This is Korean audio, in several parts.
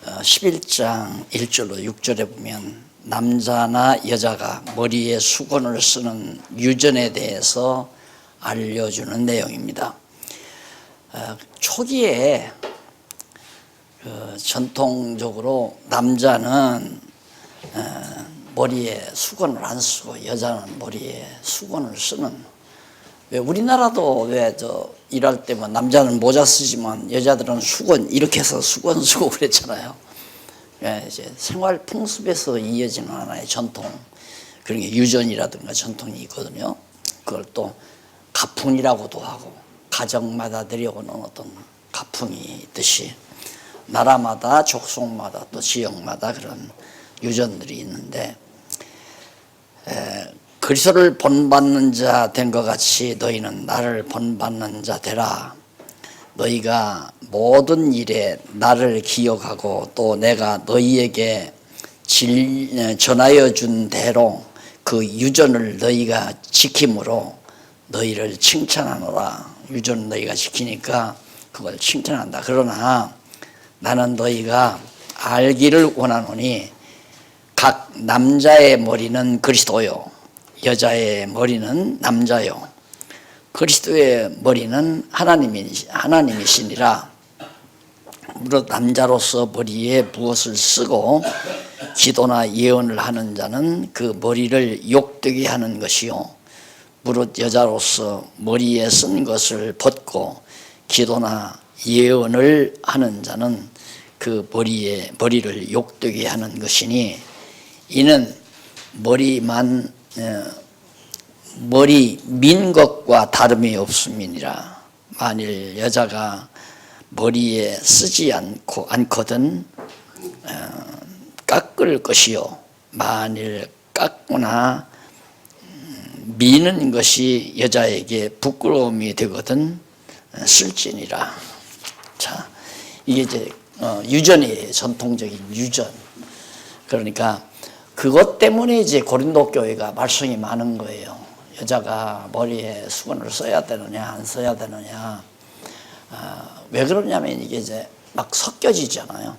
11장 1절로 6절에 보면 남자나 여자가 머리에 수건을 쓰는 유전에 대해서 알려주는 내용입니다. 초기에 전통적으로 남자는 머리에 수건을 안 쓰고 여자는 머리에 수건을 쓰는, 왜 우리나라도 왜 일할 때면 남자는 모자 쓰지만 여자들은 수건 이렇게 해서 수건 쓰고 그랬잖아요. 이제 생활 풍습에서 이어지는 하나의 전통, 그런 게 유전이라든가 전통이 있거든요. 그걸 또 가풍이라고도 하고, 가정마다 내려오는 어떤 가풍이 있듯이 나라마다 족속마다 또 지역마다 그런 유전들이 있는데, 그리스도를 본받는 자 된 것 같이 너희는 나를 본받는 자 되라. 너희가 모든 일에 나를 기억하고 또 내가 너희에게 전하여 준 대로 그 유전을 너희가 지킴으로 너희를 칭찬하노라. 유전 너희가 지키니까 그걸 칭찬한다. 그러나 나는 너희가 알기를 원하노니 각 남자의 머리는 그리스도요, 여자의 머리는 남자요, 그리스도의 머리는 하나님이시니라. 무릇 남자로서 머리에 무엇을 쓰고 기도나 예언을 하는 자는 그 머리를 욕되게 하는 것이요, 무릇 여자로서 머리에 쓴 것을 벗고 기도나 예언을 하는 자는 그 머리를 욕되게 하는 것이니, 이는 머리 민 것과 다름이 없음이니라. 만일 여자가 머리에 쓰지 않거든 깎을 것이요, 만일 깎거나 미는 것이 여자에게 부끄러움이 되거든 쓸지니라. 자, 이게 이제 유전이에요. 전통적인 유전. 그러니까 그것 때문에 이제 고린도 교회가 말썽이 많은 거예요. 여자가 머리에 수건을 써야 되느냐 안 써야 되느냐. 왜 그러냐면 이게 이제 막 섞여지잖아요.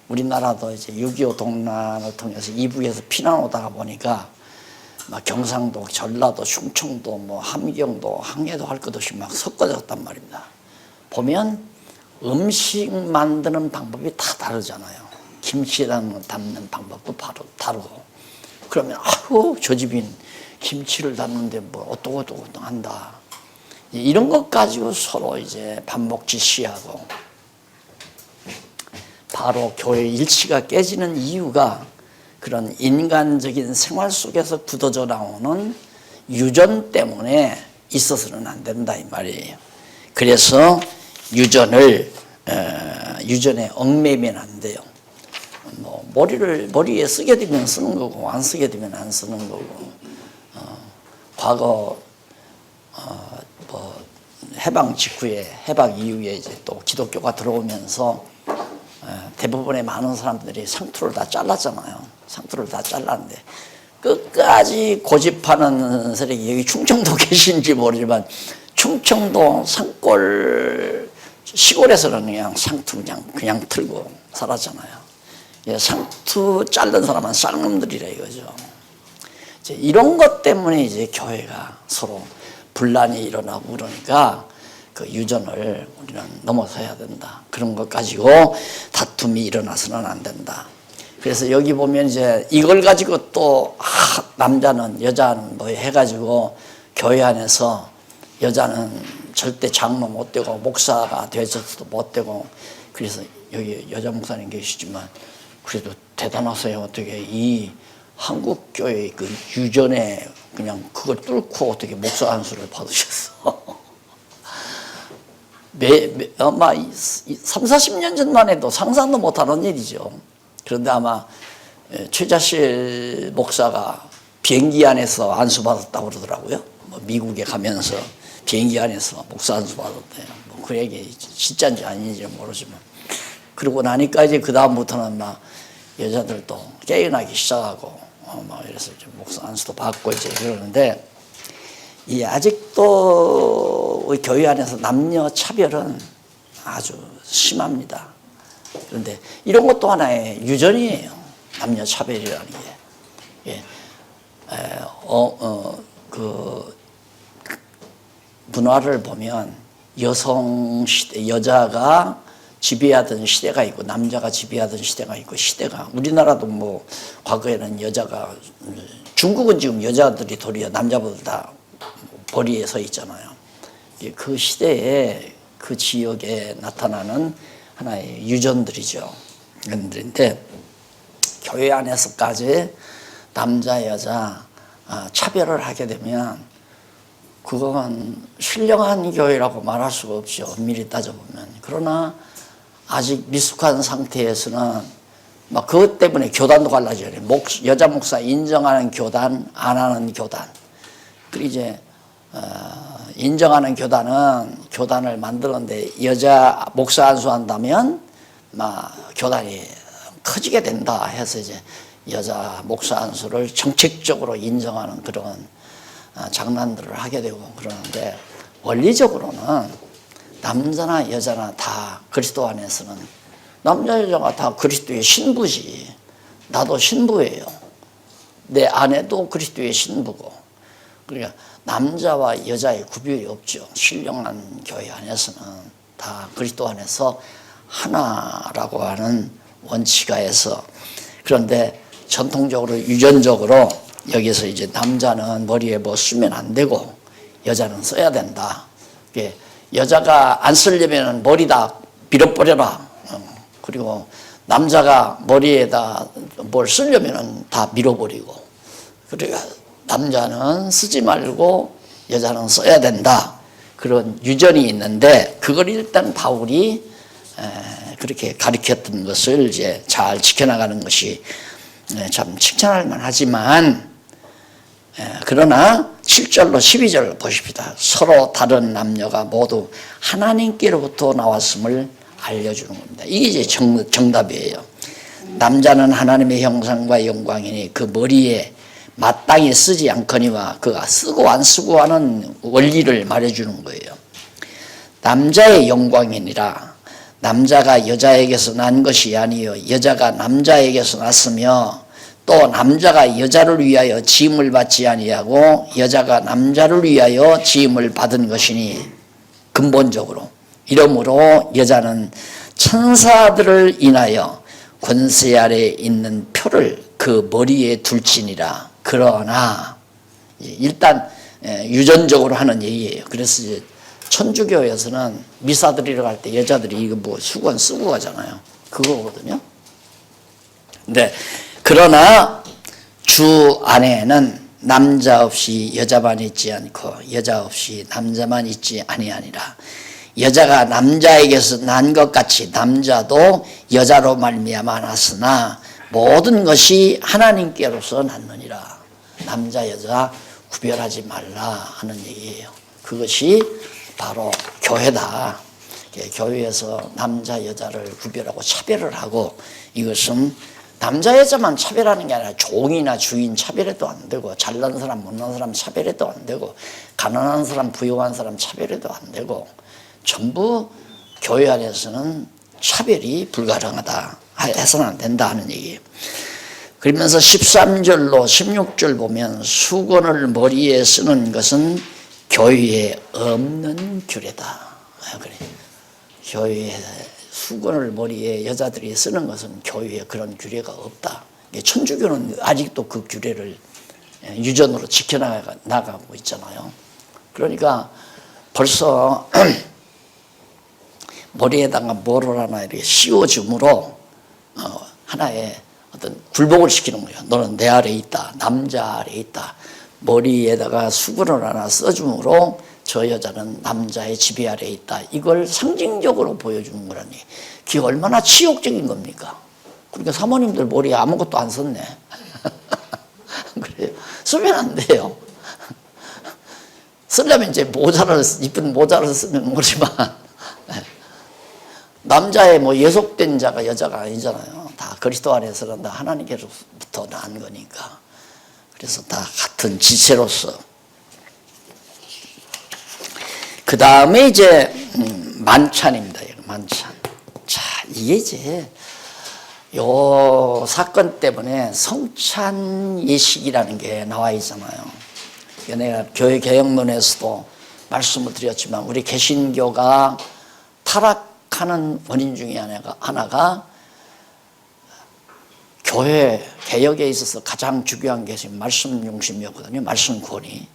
우리나라도 이제 6.25 동란을 통해서 이북에서 피난 오다가 보니까 막 경상도, 전라도, 충청도, 뭐 함경도, 항해도 할 것 없이 막 섞어졌단 말입니다. 보면 음식 만드는 방법이 다 다르잖아요. 김치 담는 방법도 다르고. 그러면 아유 저 집인 김치를 담는데 뭐 어떠고 한다. 이런 것 가지고 서로 이제 반목지시하고, 바로 교회 일치가 깨지는 이유가 그런 인간적인 생활 속에서 굳어져 나오는 유전 때문에 있어서는 안 된다 이 말이에요. 그래서 유전에 얽매이면 안 돼요. 뭐 머리에 쓰게 되면 쓰는 거고 안 쓰게 되면 안 쓰는 거고. 과거 뭐 해방 이후에 이제 또 기독교가 들어오면서 대부분의 많은 사람들이 상투를 다 잘랐잖아요. 상투를 다 잘랐는데 끝까지 고집하는 세력이, 여기 충청도 계신지 모르지만 충청도 산골 시골에서는 그냥 상투 그냥 틀고 살았잖아요. 상투 자른 사람은 쌍놈들이라 이거죠. 이제 이런 것 때문에 이제 교회가 서로 분란이 일어나고 그러니까 그 유전을 우리는 넘어서야 된다. 그런 것 가지고 다툼이 일어나서는 안 된다. 그래서 여기 보면 이제 이걸 가지고 또 남자는 여자는 뭐 해가지고 교회 안에서 여자는 절대 장로 못 되고 목사가 되어서도 못 되고, 그래서 여기 여자 목사님 계시지만 그래도 대단하세요. 어떻게 이 한국 교회 그 유전에 그냥 그걸 뚫고 어떻게 목사 안수를 받으셨어? 아마 30-40년 전만 해도 상상도 못하는 일이죠. 그런데 아마 최자실 목사가 비행기 안에서 안수 받았다고 그러더라고요. 뭐 미국에 가면서 비행기 안에서 목사 안수 받았대요. 뭐 그 얘기 진짜인지 아닌지 모르지만, 그러고 나니까 이제 그 다음부터는 막 여자들도 깨어나기 시작하고 막 이래서 이제 목사 안수도 받고 이제 그러는데, 이 아직도 우리 교회 안에서 남녀 차별은 아주 심합니다. 그런데 이런 것도 하나의 유전이에요. 남녀 차별이라는 게. 예. 그 문화를 보면 여성 시대, 여자가 지배하던 시대가 있고 남자가 지배하던 시대가 있고, 시대가 우리나라도 뭐 과거에는 여자가, 중국은 지금 여자들이 도리어 남자보다 다 머리에 서 있잖아요. 그 시대에 그 지역에 나타나는 하나의 유전들이죠. 그런데 교회 안에서까지 남자 여자 차별을 하게 되면 그건 신령한 교회라고 말할 수가 없죠. 엄밀히 따져보면. 그러나 아직 미숙한 상태에서는 막 그것 때문에 교단도 갈라져요. 여자 목사 인정하는 교단, 안 하는 교단. 그리고 이제 인정하는 교단을 만드는데 여자 목사 안수한다면 막 교단이 커지게 된다 해서 이제 여자 목사 안수를 정책적으로 인정하는 그런 장난들을 하게 되고 그러는데, 원리적으로는 남자나 여자나 다 그리스도 안에서는 남자 여자가 다 그리스도의 신부지. 나도 신부예요. 내 아내도 그리스도의 신부고. 그러니까 남자와 여자의 구별이 없죠. 신령한 교회 안에서는 다 그리스도 안에서 하나라고 하는 원칙하에서. 그런데 전통적으로 유전적으로 여기서 이제 남자는 머리에 뭐 쓰면 안 되고 여자는 써야 된다. 여자가 안 쓰려면 머리 다 밀어버려라. 그리고 남자가 머리에다 뭘 쓰려면 다 밀어버리고. 그러니까 남자는 쓰지 말고 여자는 써야 된다. 그런 유전이 있는데, 그걸 일단 바울이 그렇게 가르쳤던 것을 이제 잘 지켜나가는 것이 참 칭찬할 만하지만, 그러나 7절로 12절 보십시다. 서로 다른 남녀가 모두 하나님께로부터 나왔음을 알려주는 겁니다. 이게 이제 정답이에요. 남자는 하나님의 형상과 영광이니 그 머리에 마땅히 쓰지 않거니와 그가 쓰고 안 쓰고 하는 원리를 말해주는 거예요. 남자의 영광이니라. 남자가 여자에게서 난 것이 아니요 여자가 남자에게서 났으며, 또 남자가 여자를 위하여 지음을 받지 아니하고 여자가 남자를 위하여 지음을 받은 것이니, 근본적으로 이러므로 여자는 천사들을 인하여 권세 아래 있는 표를 그 머리에 둘지니라. 그러나 일단 유전적으로 하는 얘기예요. 그래서 이제 천주교에서는 미사 드리러 갈 때 여자들이 이거 뭐 수건 쓰고 가잖아요. 그거거든요. 네. 그러나 주 안에는 남자 없이 여자만 있지 않고 여자 없이 남자만 있지 아니하니라. 여자가 남자에게서 난 것 같이 남자도 여자로 말미암아 났으나 모든 것이 하나님께로서 났느니라. 남자 여자 구별하지 말라 하는 얘기예요. 그것이 바로 교회다. 교회에서 남자 여자를 구별하고 차별을 하고, 이것은 남자 여자만 차별하는 게 아니라 종이나 주인 차별해도 안 되고, 잘난 사람 못난 사람 차별해도 안 되고, 가난한 사람 부유한 사람 차별해도 안 되고, 전부 교회 안에서는 차별이 불가능하다, 해서는 안 된다 하는 얘기예요. 그러면서 13절로 16절 보면 수건을 머리에 쓰는 것은 교회에 없는 규례다. 그래. 교회에 수건을 머리에 여자들이 쓰는 것은 교회에 그런 규례가 없다. 천주교는 아직도 그 규례를 유전으로 지켜나가고 있잖아요. 그러니까 벌써 머리에다가 뭐를 하나 이렇게 씌워줌으로 하나의 어떤 굴복을 시키는 거예요. 너는 내 아래에 있다. 남자 아래에 있다. 머리에다가 수건을 하나 써줌으로 저 여자는 남자의 지배 아래에 있다. 이걸 상징적으로 보여주는 거라니. 그게 얼마나 치욕적인 겁니까? 그러니까 사모님들 머리에 아무것도 안 썼네. 그래요. 쓰면 안 돼요. 쓰려면 이제 이쁜 모자를 쓰면 모르지만, 남자의 뭐 예속된 자가 여자가 아니잖아요. 다 그리스도 안에서는 다 하나님께로부터 난 거니까. 그래서 다 같은 지체로서. 그 다음에 이제 만찬입니다. 만찬. 자, 이게 이제 요 사건 때문에 성찬 예식이라는 게 나와 있잖아요. 내가 교회 개혁론에서도 말씀을 드렸지만 우리 개신교가 타락하는 원인 중에 하나가 교회 개혁에 있어서 가장 중요한 게 지금 말씀 중심이었거든요. 말씀 권위.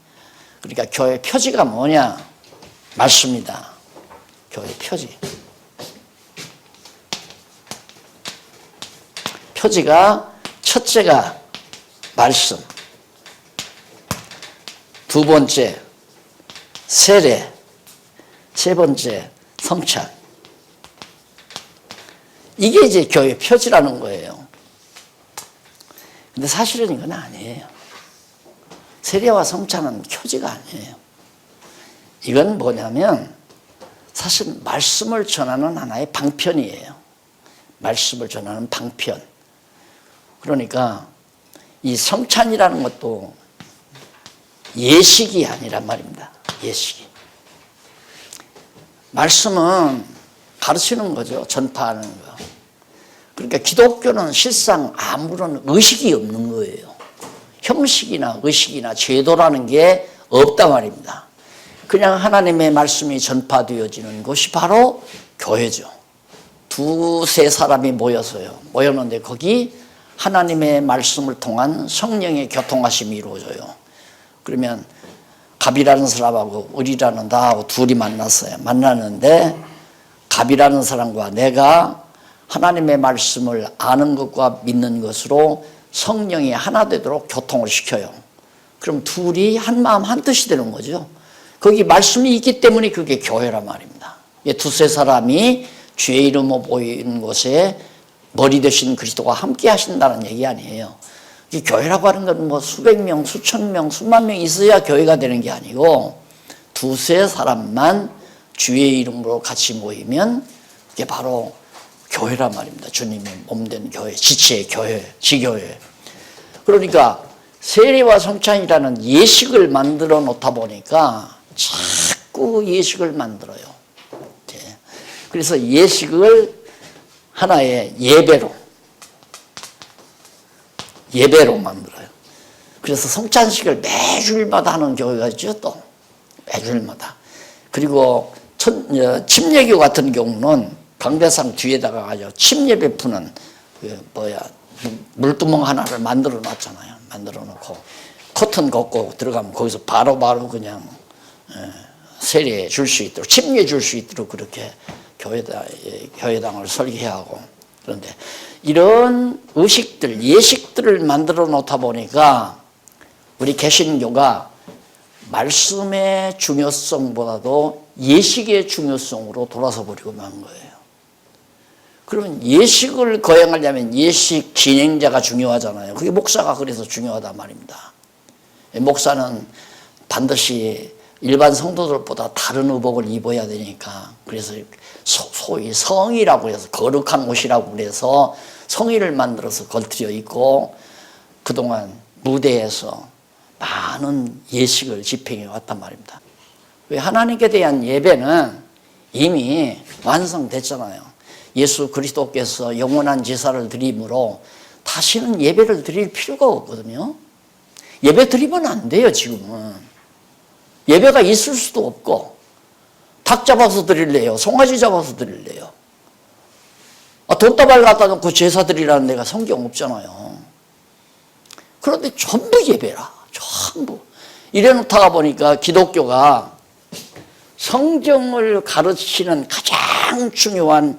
그러니까 교회 표지가 뭐냐? 말씀이다. 교회 표지. 표지가 첫째가 말씀, 두 번째 세례, 세 번째 성찬. 이게 이제 교회 표지라는 거예요. 근데 사실은 이건 아니에요. 세례와 성찬은 표지가 아니에요. 이건 뭐냐면 사실 말씀을 전하는 하나의 방편이에요. 말씀을 전하는 방편. 그러니까 이 성찬이라는 것도 예식이 아니란 말입니다. 예식이. 말씀은 가르치는 거죠. 전파하는 거. 그러니까 기독교는 실상 아무런 의식이 없는 거예요. 형식이나 의식이나 제도라는 게 없단 말입니다. 그냥 하나님의 말씀이 전파되어지는 것이 바로 교회죠. 두세 사람이 모였는데 거기 하나님의 말씀을 통한 성령의 교통하심이 이루어져요. 그러면 갑이라는 사람하고 을이라는 나하고 둘이 만났어요. 만났는데 갑이라는 사람과 내가 하나님의 말씀을 아는 것과 믿는 것으로 성령이 하나 되도록 교통을 시켜요. 그럼 둘이 한 마음 한 뜻이 되는 거죠. 거기 말씀이 있기 때문에 그게 교회란 말입니다. 두세 사람이 주의 이름으로 모이는 곳에 머리 되신 그리스도가 함께 하신다는 얘기 아니에요. 이 교회라고 하는 건 뭐 수백 명, 수천 명, 수만 명 있어야 교회가 되는 게 아니고 두세 사람만 주의 이름으로 같이 모이면 그게 바로 교회란 말입니다. 주님의 몸된 교회, 지체의 교회, 지교회. 그러니까 세례와 성찬이라는 예식을 만들어 놓다 보니까 자꾸 예식을 만들어요. 그래서 예식을 하나의 예배로 만들어요. 그래서 성찬식을 매주일마다 하는 교회가 있죠. 또 매주일마다. 그리고 침례교 같은 경우는 강대상 뒤에다가 가지고 침례 베푸는 물두멍 하나를 만들어 놨잖아요. 만들어 놓고 커튼 걷고 들어가면 거기서 바로바로 그냥 세례 줄 수 있도록 침례 줄 수 있도록 그렇게 교회당을 설계하고. 그런데 이런 의식들, 예식들을 만들어 놓다 보니까 우리 개신교가 말씀의 중요성보다도 예식의 중요성으로 돌아서 버리고 만 거예요. 그러면 예식을 거행하려면 예식 진행자가 중요하잖아요. 그게 목사가 그래서 중요하단 말입니다. 목사는 반드시 일반 성도들보다 다른 의복을 입어야 되니까, 그래서 소위 성의라고 해서 거룩한 옷이라고 그래서 성의를 만들어서 걸트려 입고 그동안 무대에서 많은 예식을 집행해 왔단 말입니다. 왜? 하나님께 대한 예배는 이미 완성됐잖아요. 예수 그리스도께서 영원한 제사를 드림으로 다시는 예배를 드릴 필요가 없거든요. 예배 드리면 안 돼요. 지금은 예배가 있을 수도 없고, 닭 잡아서 드릴래요? 송아지 잡아서 드릴래요? 돈다발 갖다 놓고 제사 드리라는 데가 성경 없잖아요. 그런데 전부 예배라. 전부. 이래놓다가 보니까 기독교가 성경을 가르치는 가장 중요한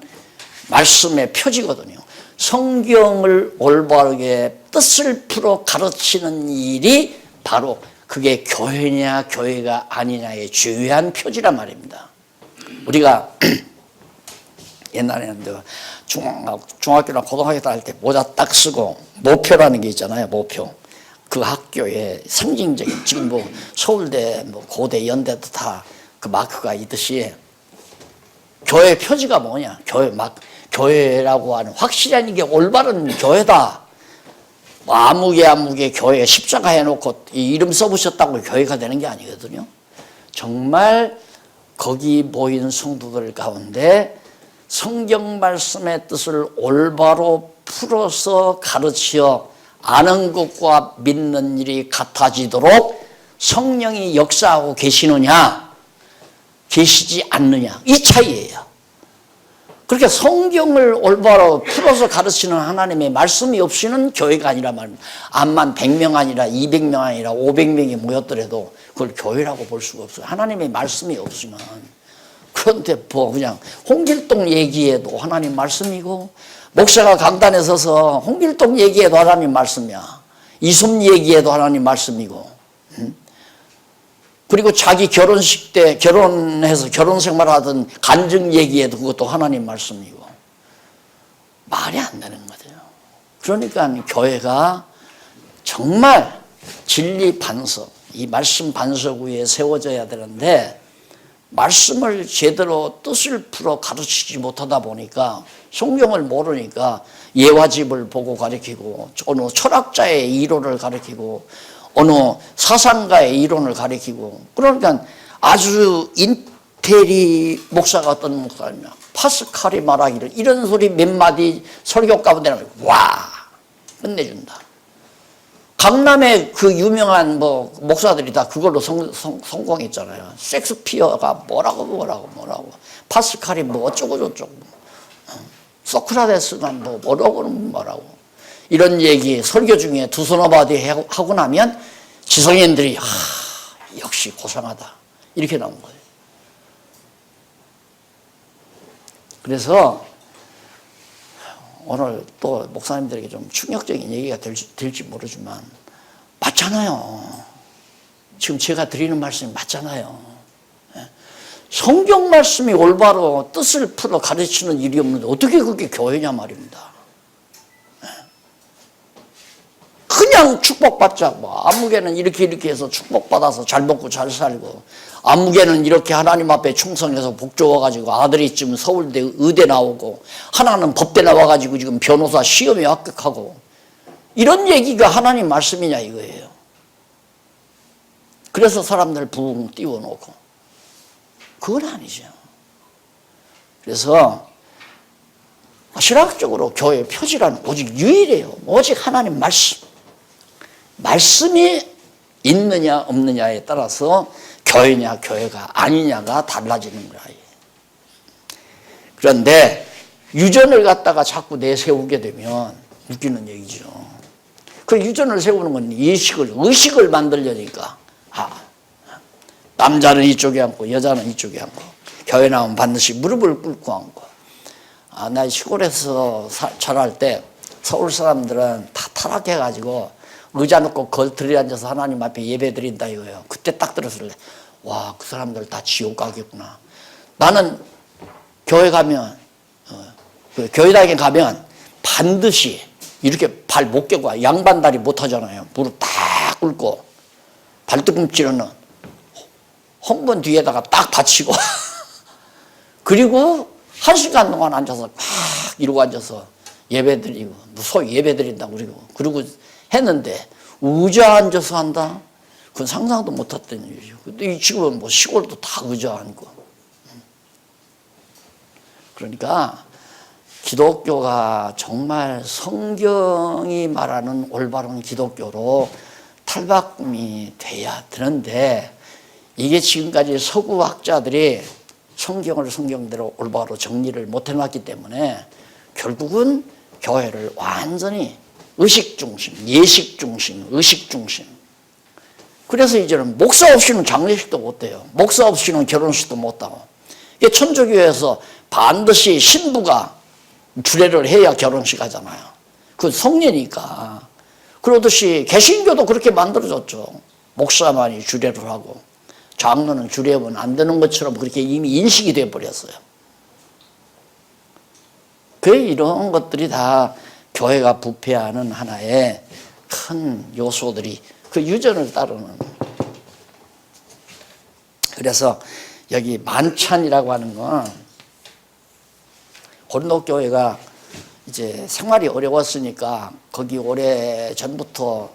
말씀의 표지거든요. 성경을 올바르게 뜻을 풀어 가르치는 일이 바로 그게 교회냐 교회가 아니냐의 중요한 표지란 말입니다. 우리가 옛날에는 중학교나 고등학교 할 때 모자 딱 쓰고 모표라는 게 있잖아요. 모표. 그 학교의 상징적인, 지금 뭐 서울대, 뭐 고대, 연대도 다 그 마크가 있듯이 교회 표지가 뭐냐? 교회라고 하는 확실한 이게 올바른 교회다. 뭐 아무개 교회 십자가 해놓고 이 이름 써보셨다고 교회가 되는 게 아니거든요. 정말 거기 모인 성도들 가운데 성경 말씀의 뜻을 올바로 풀어서 가르치어 아는 것과 믿는 일이 같아지도록 성령이 역사하고 계시느냐 계시지 않느냐 이 차이예요. 그렇게 성경을 올바로 풀어서 가르치는 하나님의 말씀이 없이는 교회가 아니라 말입니다. 암만 100명 아니라 200명 아니라 500명이 모였더라도 그걸 교회라고 볼 수가 없어요. 하나님의 말씀이 없으면. 그런데 뭐 그냥 홍길동 얘기에도 하나님 말씀이고 목사가 강단에 서서 홍길동 얘기에도 하나님 말씀이야. 이솜 얘기에도 하나님 말씀이고 그리고 자기 결혼식 때 결혼해서 결혼 생활하던 간증 얘기에도 그것도 하나님 말씀이고 말이 안 되는 거죠. 그러니까 교회가 정말 진리 반석, 이 말씀 반석 위에 세워져야 되는데 말씀을 제대로 뜻을 풀어 가르치지 못하다 보니까 성경을 모르니까 예화집을 보고 가르치고 어느 철학자의 이론을 가르치고 어느 사상가의 이론을 가리키고 그러니까 아주 인테리 목사가 어떤 목사냐 파스칼이 말하기를 이런 소리 몇 마디 설교 가운데 와 끝내준다. 강남의 그 유명한 뭐 목사들이 다 그걸로 성공했잖아요. 섹스피어가 뭐라고 파스칼이 뭐 어쩌고 저쩌고 소크라테스가 뭐라고 이런 얘기 설교 중에 두서너 마디 하고 나면 지성인들이 역시 고상하다 이렇게 나온 거예요. 그래서 오늘 또 목사님들에게 좀 충격적인 얘기가 될지 모르지만 맞잖아요. 지금 제가 드리는 말씀이 맞잖아요. 성경 말씀이 올바로 뜻을 풀어 가르치는 일이 없는데 어떻게 그게 교회냐 말입니다. 그냥 축복받자. 뭐 아무개는 이렇게 해서 축복받아서 잘 먹고 잘 살고 아무개는 이렇게 하나님 앞에 충성해서 복 줘가지고 아들이 지금 서울대 의대 나오고 하나는 법대 나와가지고 지금 변호사 시험에 합격하고 이런 얘기가 하나님 말씀이냐 이거예요. 그래서 사람들 붕 띄워놓고 그건 아니죠. 그래서 신학적으로 교회의 표지란 오직 유일해요. 오직 하나님 말씀. 말씀이 있느냐 없느냐에 따라서 교회냐 교회가 아니냐가 달라지는 거예요. 그런데 유전을 갖다가 자꾸 내세우게 되면 웃기는 얘기죠. 그 유전을 세우는 건 의식을 만들려니까 남자는 이쪽에 앉고 여자는 이쪽에 앉고 교회 나오면 반드시 무릎을 꿇고 앉고 나 시골에서 자랄 때 서울 사람들은 다 타락해가지고 의자 놓고 걸터리에 앉아서 하나님 앞에 예배 드린다 이거예요. 그때 딱 들었을 때 와, 그 사람들 다 지옥 가겠구나. 나는 교회 가면 교회당에 가면 반드시 이렇게 발 못 껴고 양반다리 못 하잖아요. 무릎 딱 꿇고 발뒤꿈치로는 홍번 뒤에다가 딱 받치고 그리고 1시간 동안 앉아서 막 이러고 앉아서 예배 드리고 소위 예배 드린다고 그리고 했는데 의자 앉아서 한다? 그건 상상도 못했던 일이죠. 근데 지금은 뭐 시골도 다 의자 앉고. 그러니까 기독교가 정말 성경이 말하는 올바른 기독교로 탈바꿈이 돼야 되는데 이게 지금까지 서구학자들이 성경을 성경대로 올바로 정리를 못 해놨기 때문에 결국은 교회를 완전히 의식 중심, 예식 중심, 의식 중심. 그래서 이제는 목사 없이는 장례식도 못 돼요. 목사 없이는 결혼식도 못 하고. 이게 천주교에서 반드시 신부가 주례를 해야 결혼식 하잖아요. 그 성례니까. 그러듯이 개신교도 그렇게 만들어졌죠. 목사만이 주례를 하고 장로는 주례하면 안 되는 것처럼 그렇게 이미 인식이 되어버렸어요. 그 이런 것들이 다 교회가 부패하는 하나의 큰 요소들이 그 유전을 따르는. 그래서 여기 만찬이라고 하는 건 고린도 교회가 이제 생활이 어려웠으니까 거기 오래 전부터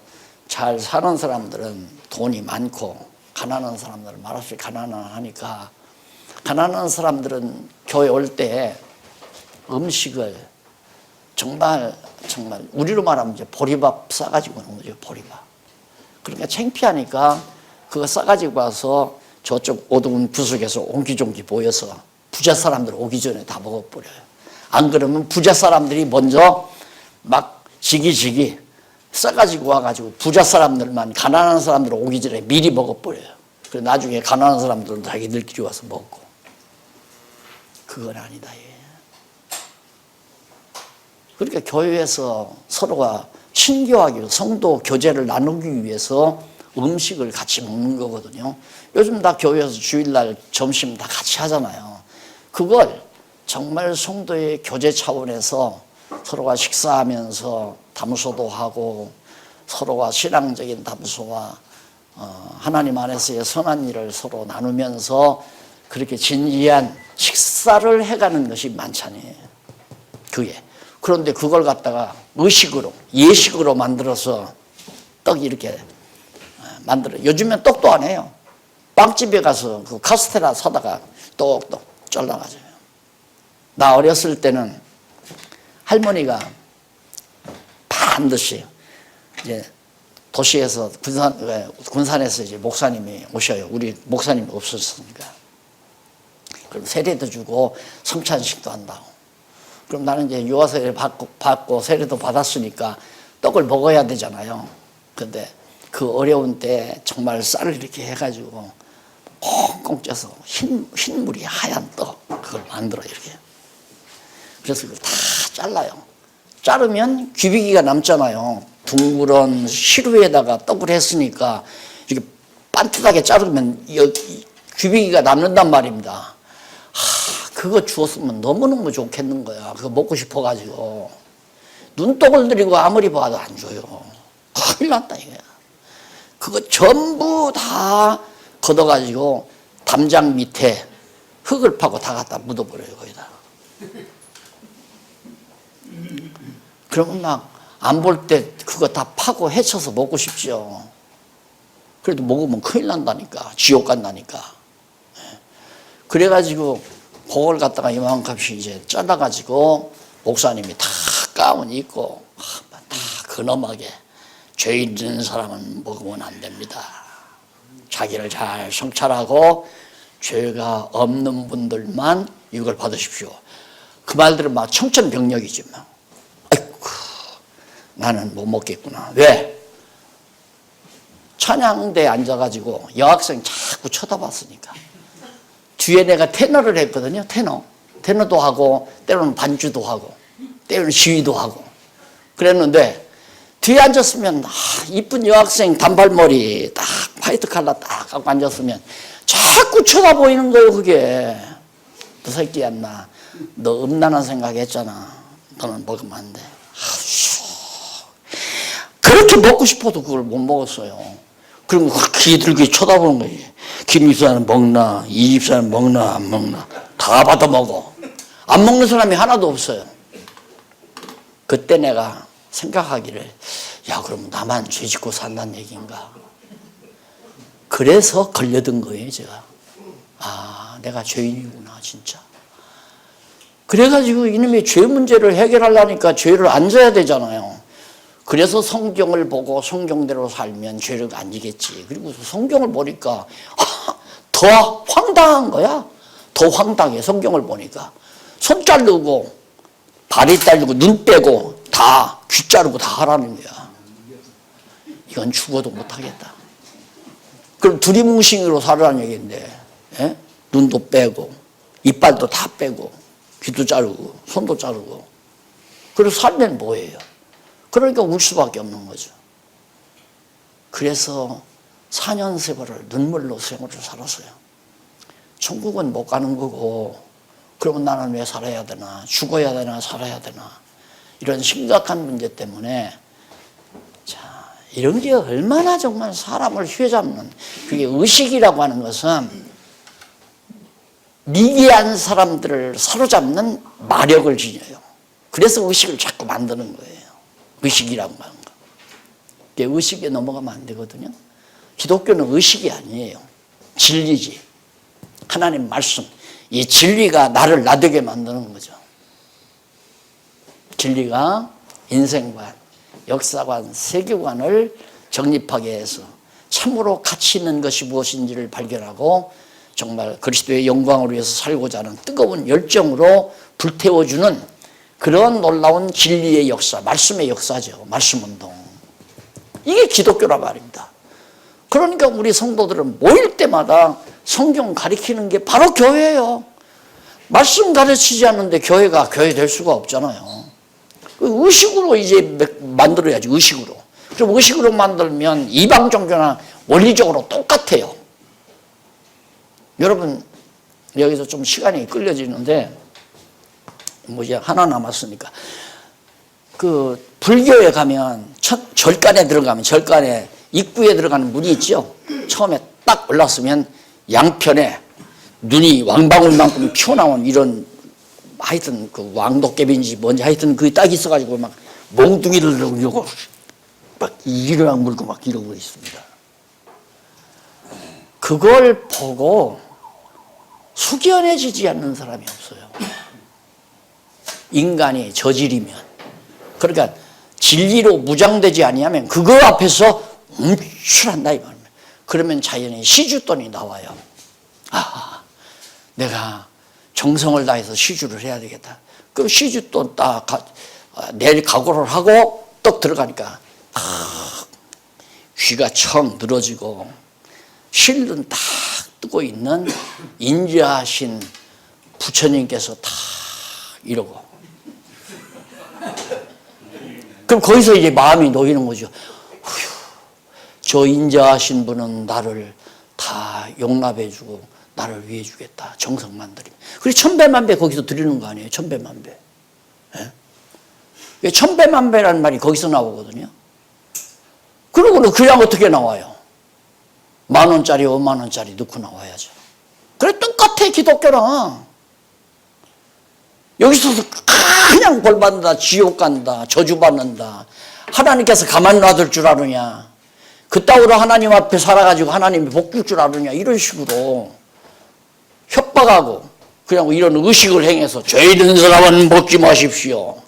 잘 사는 사람들은 돈이 많고 가난한 사람들은 말없이 가난하니까 가난한 사람들은 교회 올 때 음식을 정말 우리로 말하면 이제 보리밥 싸가지고 오는 거죠. 보리밥. 그러니까 창피하니까 그거 싸가지고 와서 저쪽 오동훈 구석에서 옹기종기 모여서 부자 사람들 오기 전에 다 먹어버려요. 안 그러면 부자 사람들이 먼저 막 지기지기 싸가지고 와가지고 부자 사람들만 가난한 사람들 오기 전에 미리 먹어버려요. 그래서 나중에 가난한 사람들은 자기들끼리 와서 먹고. 그건 아니다. 그러니까 교회에서 서로가 친교하기, 성도 교제를 나누기 위해서 음식을 같이 먹는 거거든요. 요즘 다 교회에서 주일날 점심 다 같이 하잖아요. 그걸 정말 성도의 교제 차원에서 서로가 식사하면서 담소도 하고 서로가 신앙적인 담소와 하나님 안에서의 선한 일을 서로 나누면서 그렇게 진지한 식사를 해가는 것이 만찬이에요. 교회. 그런데 그걸 갖다가 의식으로, 예식으로 만들어서 떡 이렇게 만들어. 요즘엔 떡도 안 해요. 빵집에 가서 그 카스테라 사다가 똑똑 잘라가지고. 나 어렸을 때는 할머니가 반드시 이제 도시에서 군산에서 이제 목사님이 오셔요. 우리 목사님이 없었으니까. 그럼 세례도 주고 성찬식도 한다고. 그럼 나는 이제 유아세례 받고 세례도 받았으니까 떡을 먹어야 되잖아요. 근데 그 어려운 때 정말 쌀을 이렇게 해가지고 꽁꽁 쪄서 흰물이 하얀 떡 그걸 만들어 이렇게. 그래서 그걸 다 잘라요. 자르면 귀비기가 남잖아요. 둥그런 시루에다가 떡을 했으니까 이렇게 반듯하게 자르면 귀비기가 남는단 말입니다. 그거 주었으면 너무너무 좋겠는 거야. 그거 먹고 싶어가지고. 눈독을 들이고 아무리 봐도 안 줘요. 큰일 났다 이거야. 그거 전부 다 걷어가지고 담장 밑에 흙을 파고 다 갖다 묻어버려요. 거기다. 그러면 막 안 볼 때 그거 다 파고 헤쳐서 먹고 싶죠. 그래도 먹으면 큰일 난다니까. 지옥 간다니까. 그래가지고 그걸 갖다가 이만큼씩 이제 잘라가지고 목사님이 다 가운 입고 다 근엄하게 죄 있는 사람은 먹으면 안 됩니다. 자기를 잘 성찰하고 죄가 없는 분들만 이걸 받으십시오. 그 말들은 막 청천벽력이지 막. 아이고 나는 못 먹겠구나. 왜? 찬양대에 앉아가지고 여학생 자꾸 쳐다봤으니까. 뒤에 내가 테너를 했거든요. 테너도 하고 때로는 반주도 하고 때로는 시위도 하고 그랬는데 뒤에 앉았으면 이쁜 여학생 단발머리 딱 화이트 칼라 딱 갖고 앉았으면 자꾸 쳐다보이는 거예요. 그게 너 새끼야 인마 너 음란한 생각했잖아. 너는 먹으면 안 돼. 그렇게 먹고 싶어도 그걸 못 먹었어요. 그리고 기들기 쳐다보는 거예요. 김 집사는 먹나, 이 집사는 먹나, 안 먹나. 다 받아 먹어. 안 먹는 사람이 하나도 없어요. 그때 내가 생각하기를, 야, 그럼 나만 죄 짓고 산다는 얘기인가? 그래서 걸려든 거예요, 제가. 아, 내가 죄인이구나, 진짜. 그래가지고 이놈의 죄 문제를 해결하려니까 죄를 안 져야 되잖아요. 그래서 성경을 보고 성경대로 살면 죄를 안 지겠지. 그리고 성경을 보니까 더 황당한 거야. 더 황당해. 성경을 보니까. 손 자르고 발이 자르고 눈 빼고 다 귀 자르고 다 하라는 거야. 이건 죽어도 못하겠다. 그럼 두리뭉싱이로 살으라는 얘기인데 예? 눈도 빼고 이빨도 다 빼고 귀도 자르고 손도 자르고 그래서 살면 뭐예요? 그러니까 울 수밖에 없는 거죠. 그래서 4년 세월을 눈물로 생활을 살았어요. 천국은 못 가는 거고 그러면 나는 왜 살아야 되나 죽어야 되나 살아야 되나 이런 심각한 문제 때문에 자 이런 게 얼마나 정말 사람을 휘어잡는 그게 의식이라고 하는 것은 미개한 사람들을 사로잡는 마력을 지녀요. 그래서 의식을 자꾸 만드는 거예요. 의식이라고 하는 거. 의식에 넘어가면 안 되거든요. 기독교는 의식이 아니에요. 진리지. 하나님 말씀. 이 진리가 나를 나되게 만드는 거죠. 진리가 인생관, 역사관, 세계관을 정립하게 해서 참으로 가치 있는 것이 무엇인지를 발견하고 정말 그리스도의 영광을 위해서 살고자 하는 뜨거운 열정으로 불태워주는 그런 놀라운 진리의 역사, 말씀의 역사죠. 말씀운동. 이게 기독교란 말입니다. 그러니까 우리 성도들은 모일 때마다 성경 가르치는 게 바로 교회예요. 말씀 가르치지 않는데 교회가 교회 될 수가 없잖아요. 의식으로 이제 만들어야지, 의식으로. 그럼 의식으로 만들면 이방 종교나 원리적으로 똑같아요. 여러분, 여기서 좀 시간이 끌려지는데, 이제 하나 남았으니까. 불교에 가면, 절간에 들어가면, 절간에 입구에 들어가는 문이 있죠? 처음에 딱 올랐으면 양편에 눈이 왕방울만큼 튀어나온 이런, 하여튼 왕도깨비인지 뭔지 하여튼 그게 딱 있어가지고 막 몽둥이를 들고 막 이리랑 물고 막 이러고 있습니다. 그걸 보고 숙연해지지 않는 사람이 없어요. 인간이 저질이면. 그러니까 진리로 무장되지 아니하면 그거 앞에서 움츠란다 이 말입니다. 그러면 자연히 시주돈이 나와요. 내가 정성을 다해서 시주를 해야 되겠다. 그럼 시주돈 딱 내일 각오를 하고 떡 들어가니까 귀가 청 늘어지고 실눈 딱 뜨고 있는 인자하신 부처님께서 딱 이러고 그럼 거기서 이제 마음이 놓이는 거죠. 휴, 저 인자하신 분은 나를 다 용납해주고 나를 위해 주겠다. 정성만 드리면. 그리고 천배만배 거기서 드리는 거 아니에요. 천배만배. 예? 천배만배라는 말이 거기서 나오거든요. 그러고는 그냥 어떻게 나와요? 10,000원짜리, 50,000원짜리 넣고 나와야죠. 그래 똑같아 기독교랑. 여기서 그냥 벌 받는다, 지옥 간다, 저주 받는다. 하나님께서 가만 놔둘 줄 아느냐. 그따위로 하나님 앞에 살아가지고 하나님이 복 줄 줄 아느냐. 이런 식으로 협박하고 그냥 이런 의식을 행해서 죄 있는 사람은 먹지 마십시오.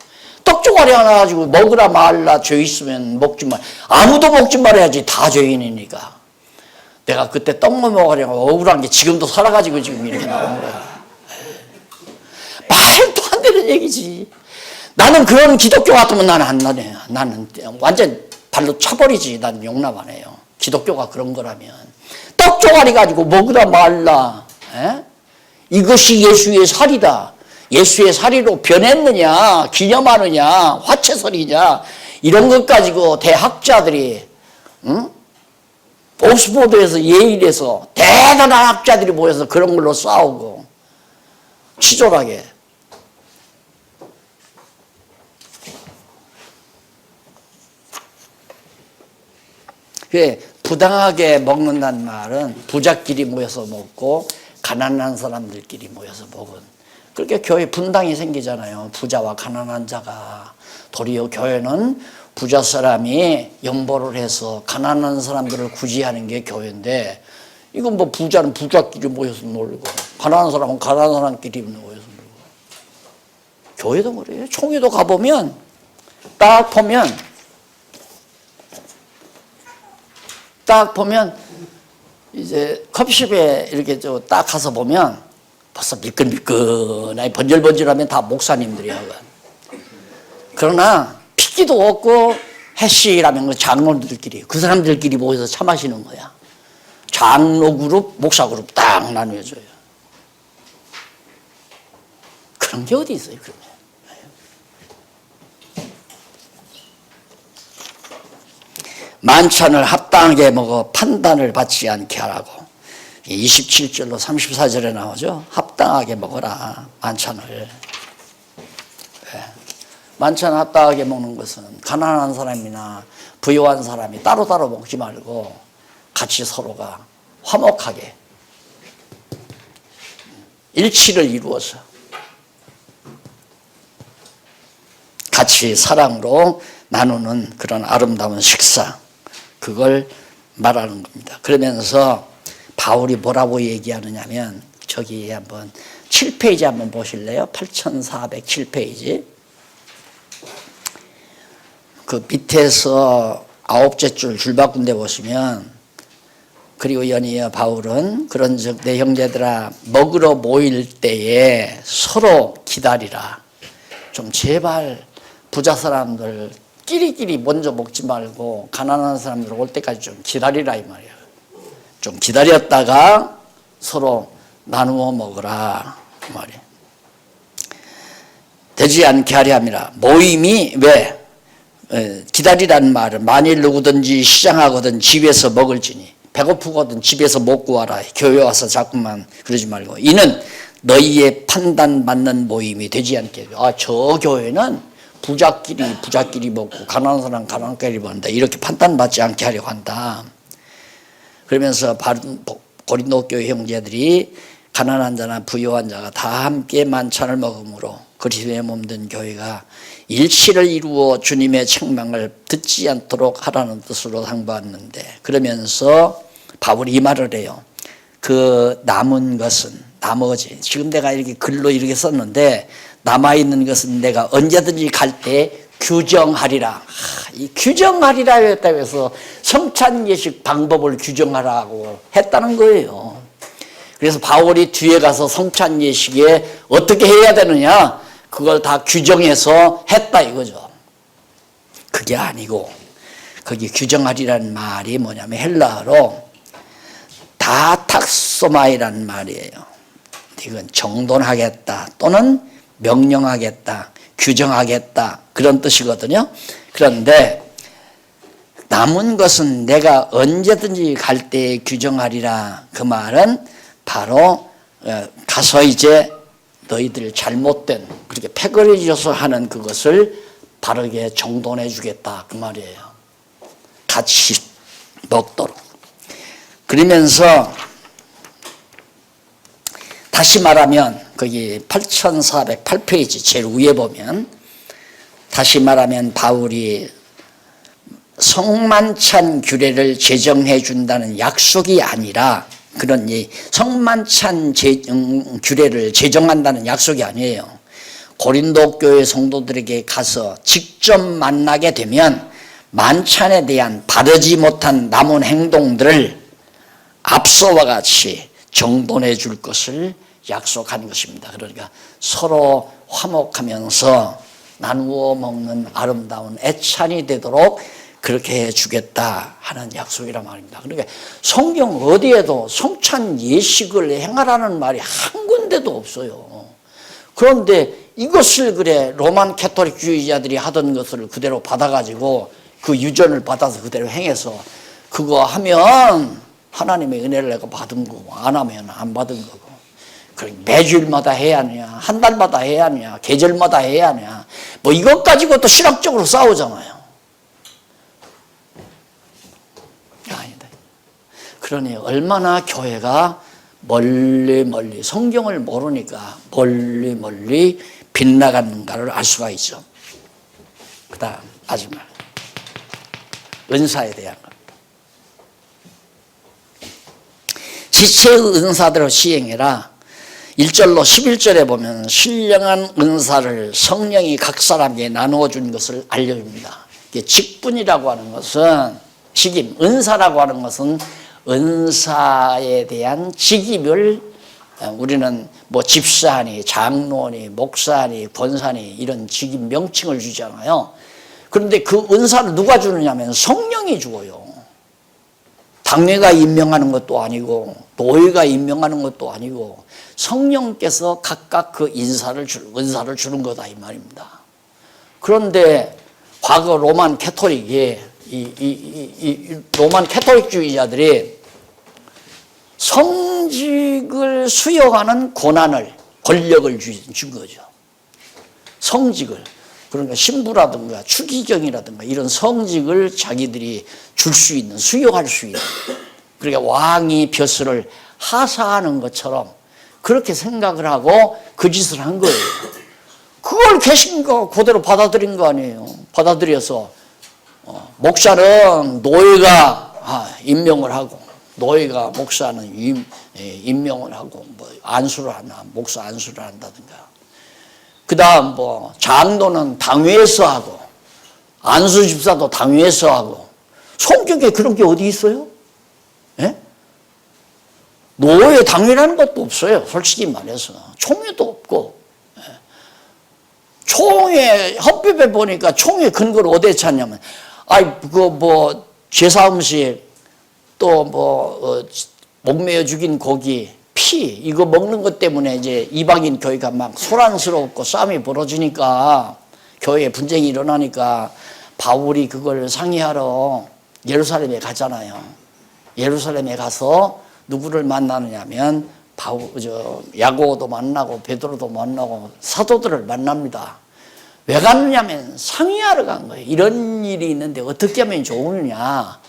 떡조가리 하나 가지고 먹으라 말라 죄 있으면 먹지 마. 아무도 먹지 말아야지. 다 죄인이니까. 내가 그때 떡 먹으려고 억울한 게 지금도 살아가지고 지금 이렇게 나온 거야. 말도 안 되는 얘기지. 나는 그런 기독교 같으면 나는 안 나네. 나는 완전 발로 차버리지. 난 용납 안 해요. 기독교가 그런 거라면. 떡조가리 가지고 먹으라 말라. 에? 이것이 예수의 살이다. 예수의 살이로 변했느냐, 기념하느냐, 화채설이냐, 이런 것 가지고 대학자들이, 응? 옥스포드에서 예일에서 대단한 학자들이 모여서 그런 걸로 싸우고, 치졸하게. 부당하게 먹는다는 말은 부자끼리 모여서 먹고, 가난한 사람들끼리 모여서 먹은. 그렇게 교회 분당이 생기잖아요. 부자와 가난한 자가. 도리어 교회는 부자 사람이 연보를 해서 가난한 사람들을 구제하는 게 교회인데, 이건 뭐 부자는 부자끼리 모여서 놀고, 가난한 사람은 가난한 사람끼리 모여서 놀고. 교회도 그래요. 총회도 가보면, 딱 보면, 이제 커피숍에 이렇게 딱 가서 보면 벌써 미끈미끈하게 번질번질하면 다 목사님들이야. 그러나 핏기도 없고 해시라면 그 장로들끼리 그 사람들끼리 모여서 차 마시는 거야. 장로 그룹, 목사 그룹 딱 나누어져요. 그런 게 어디 있어요, 그러면. 만찬을 합당하게 먹어 판단을 받지 않게 하라고. 27절로 34절에 나오죠. 합당하게 먹어라, 만찬을. 만찬 합당하게 먹는 것은 가난한 사람이나 부유한 사람이 따로따로 먹지 말고 같이 서로가 화목하게 일치를 이루어서 같이 사랑으로 나누는 그런 아름다운 식사, 그걸 말하는 겁니다. 그러면서 바울이 뭐라고 얘기하느냐면, 저기 한번 7페이지 한번 보실래요? 8407페이지. 그 밑에서 9째 줄 바꾼 데 보시면 그리고 연이어 바울은 그런즉 내 형제들아 먹으러 모일 때에 서로 기다리라. 좀 제발 부자 사람들 끼리끼리 먼저 먹지 말고 가난한 사람들 올 때까지 좀 기다리라 이 말이야. 좀 기다렸다가 서로 나누어 먹으라 그 말이야. 되지 않게 하려 함이라. 모임이 왜? 기다리라는 말은 만일 누구든지 시장하거든 집에서 먹을지니 배고프거든 집에서 먹고 와라. 교회 와서 자꾸만 그러지 말고 이는 너희의 판단받는 모임이 되지 않게. 저 교회는 부자끼리 먹고 가난한 사람 가난끼리 먹는다. 이렇게 판단받지 않게 하려고 한다. 그러면서 고린도 교회 형제들이 가난한 자나 부유한 자가 다 함께 만찬을 먹음으로 그리스도의 몸된 교회가 일치를 이루어 주님의 책망을 듣지 않도록 하라는 뜻으로 당부했는데 그러면서 바울이 이 말을 해요. 그 남은 것은 나머지 지금 내가 이렇게 글로 이렇게 썼는데 남아있는 것은 내가 언제든지 갈 때 규정하리라. 이 규정하리라 했다고 해서 성찬 예식 방법을 규정하라고 했다는 거예요. 그래서 바울이 뒤에 가서 성찬 예식에 어떻게 해야 되느냐 그걸 다 규정해서 했다 이거죠. 그게 아니고 거기 규정하리라는 말이 뭐냐면 헬라어로 다탁소마이라는 말이에요. 이건 정돈하겠다 또는 명령하겠다, 규정하겠다 그런 뜻이거든요. 그런데 남은 것은 내가 언제든지 갈 때 규정하리라 그 말은 바로 가서 이제 너희들 잘못된 그렇게 패거리져서 하는 그것을 바르게 정돈해 주겠다 그 말이에요. 같이 먹도록. 그러면서 다시 말하면 거기 8408페이지 제일 위에 보면 다시 말하면 바울이 성만찬 규례를 제정해 준다는 약속이 아니라 그런 성만찬 규례를 제정한다는 약속이 아니에요. 고린도 교회 성도들에게 가서 직접 만나게 되면 만찬에 대한 바르지 못한 남은 행동들을 앞서와 같이 정돈해 줄 것을 약속한 것입니다. 그러니까 서로 화목하면서 나누어 먹는 아름다운 애찬이 되도록 그렇게 해주겠다 하는 약속이란 말입니다. 그러니까 성경 어디에도 성찬 예식을 행하라는 말이 한 군데도 없어요. 그런데 이것을 그래 로만 캐토릭주의자들이 하던 것을 그대로 받아가지고 그 유전을 받아서 그대로 행해서 그거 하면 하나님의 은혜를 내가 받은 거고 안 하면 안 받은 거고 매주일마다 해야 하냐 한 달마다 해야 하냐 계절마다 해야 하냐 뭐 이것 가지고 또 신학적으로 싸우잖아요. 아니다. 그러니 얼마나 교회가 멀리 성경을 모르니까 멀리 빗나가는가를 알 수가 있죠. 그 다음 마지막 은사에 대한 것. 지체의 은사대로 시행해라. 1절로 11절에 보면 신령한 은사를 성령이 각 사람에게 나누어 준 것을 알려줍니다. 직분이라고 하는 것은 직임, 은사라고 하는 것은 은사에 대한 직임을 우리는 뭐 집사니, 장로니, 목사니, 권사니 이런 직임 명칭을 주잖아요. 그런데 그 은사를 누가 주느냐면 성령이 주어요. 당회가 임명하는 것도 아니고 노회가 임명하는 것도 아니고 성령께서 각각 그 은사를 주는 거다 이 말입니다. 그런데 과거 로만 캐토릭이 로만 캐토릭주의자들이 성직을 수여하는 권력을 준 거죠. 성직을. 그러니까 신부라든가 추기경이라든가 이런 성직을 자기들이 줄 수 있는, 수여할 수 있는. 그러니까 왕이 벼슬을 하사하는 것처럼 그렇게 생각을 하고 그 짓을 한 거예요. 그걸 개신가 그대로 받아들인 거 아니에요. 받아들여서 목사는 노예가 임명을 하고 노예가 목사는 임명을 하고 뭐 안수를 하나 목사 안수를 한다든가 그 다음 뭐 장로는 당회에서 하고 안수 집사도 당회에서 하고. 성경에 그런 게 어디 있어요? 예? 노예 당회라는 것도 없어요. 솔직히 말해서. 총회도 없고. 예. 총회, 헌법에 보니까 총회 근거를 어디에 찾냐면, 제사음식, 또 목매어 죽인 고기, 피, 이거 먹는 것 때문에 이제 이방인 교회가 막 소란스럽고 싸움이 벌어지니까, 교회에 분쟁이 일어나니까 바울이 그걸 상의하러 예루살렘에 가잖아요. 예루살렘에 가서 누구를 만나느냐면 야고보도 만나고 베드로도 만나고 사도들을 만납니다. 왜 갔느냐면 상의하러 간 거예요. 이런 일이 있는데 어떻게 하면 좋으느냐.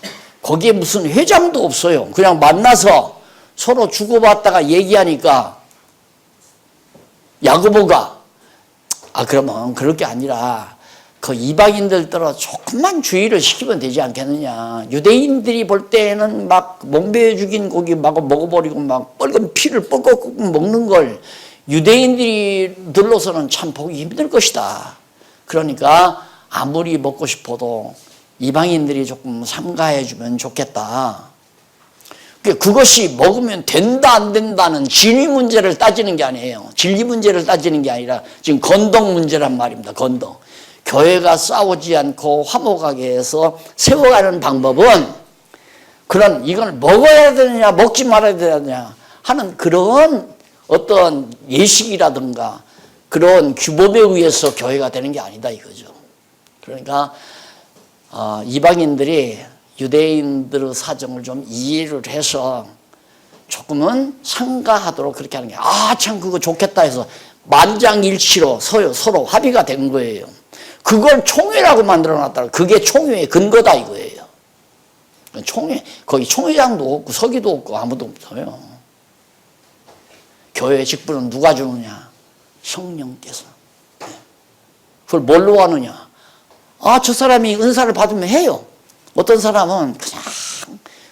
거기에 무슨 회장도 없어요. 그냥 만나서 서로 주고받다가 얘기하니까 야고보가 그러면 그럴 게 아니라 그 이방인들 따라 조금만 주의를 시키면 되지 않겠느냐. 유대인들이 볼 때는 막 목매어 죽인 고기 막 먹어버리고 막 뻘건 피를 뻘꺽 먹는 걸 유대인들로서는 참 보기 힘들 것이다. 그러니까 아무리 먹고 싶어도 이방인들이 조금 삼가해 주면 좋겠다. 그것이 먹으면 된다 안 된다는 진위 문제를 따지는 게 아니에요. 진리 문제를 따지는 게 아니라 지금 건동 문제란 말입니다. 건동. 교회가 싸우지 않고 화목하게 해서 세워가는 방법은 이걸 먹어야 되느냐 먹지 말아야 되느냐 하는 그런 어떤 예식이라든가 그런 규범에 의해서 교회가 되는 게 아니다 이거죠. 그러니까 이방인들이 유대인들의 사정을 좀 이해를 해서 조금은 상가하도록 그렇게 하는 게 참 그거 좋겠다 해서 만장일치로 서로 합의가 된 거예요. 그걸 총회라고 만들어놨다. 그게 총회의 근거다 이거예요. 총회, 거기 총회장도 없고 서기도 없고 아무도 없어요. 교회 직분은 누가 주느냐? 성령께서. 그걸 뭘로 하느냐? 저 사람이 은사를 받으면 해요. 어떤 사람은 그냥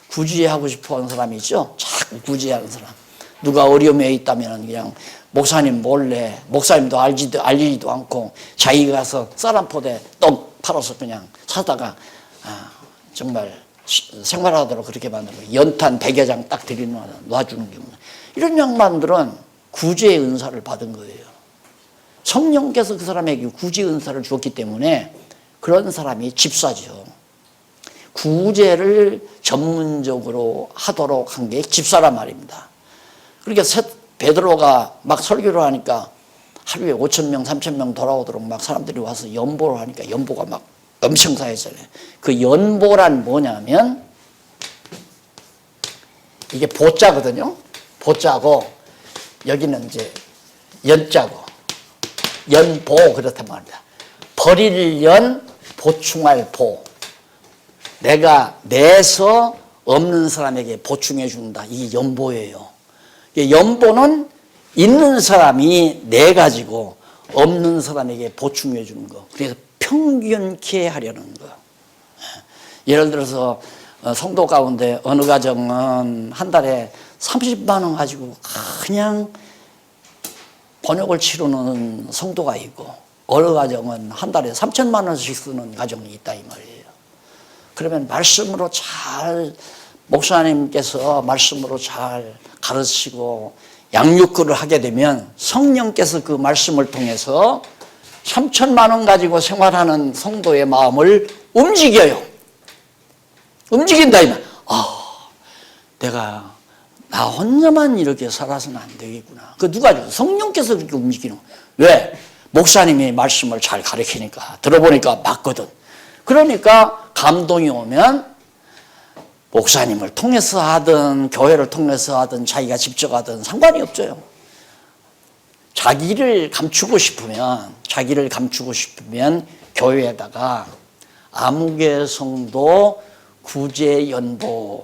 구제하고 싶어 하는 사람이 있죠. 자꾸 구제하는 사람. 누가 어려움에 있다면 그냥 목사님 몰래, 목사님도 알리지도 않고 자기가 가서 쌀 한 포대 떡 팔아서 그냥 사다가 정말 생활하도록 그렇게 만들고 연탄 100여 장 딱 놔주는 경우. 이런 양반들은 구제의 은사를 받은 거예요. 성령께서 그 사람에게 구제 은사를 주었기 때문에 그런 사람이 집사죠. 구제를 전문적으로 하도록 한 게 집사란 말입니다. 그러니까 베드로가 막 설교를 하니까 하루에 5,000명, 3,000명 돌아오도록 막 사람들이 와서 연보를 하니까 연보가 막 엄청 쌓였잖아요. 그 연보란 뭐냐면 이게 보자거든요. 보자고 여기는 이제 연자고 연보 그렇단 말입니다. 버릴 연, 보충할 보. 내가 내서 없는 사람에게 보충해 준다. 이게 연보예요. 연보는 있는 사람이 내 가지고 없는 사람에게 보충해 주는 거. 그래서 평균케 하려는 거. 예를 들어서 성도 가운데 어느 가정은 한 달에 30만 원 가지고 그냥 번역을 치르는 성도가 있고 어느 가정은 한 달에 3천만 원씩 쓰는 가정이 있다 이 말이에요. 그러면 말씀으로 잘 목사님께서 말씀으로 잘 가르치고 양육을 하게 되면 성령께서 그 말씀을 통해서 3천만 원 가지고 생활하는 성도의 마음을 움직여요. 움직인다 이 말. 내가 나 혼자만 이렇게 살아서는 안 되겠구나. 그 누가 성령께서 그렇게 움직이는. 왜? 목사님이 말씀을 잘 가르치니까 들어보니까 맞거든. 그러니까 감동이 오면 목사님을 통해서 하든 교회를 통해서 하든 자기가 직접 하든 상관이 없어요. 자기를 감추고 싶으면 교회에다가 아무개 성도 구제연보라고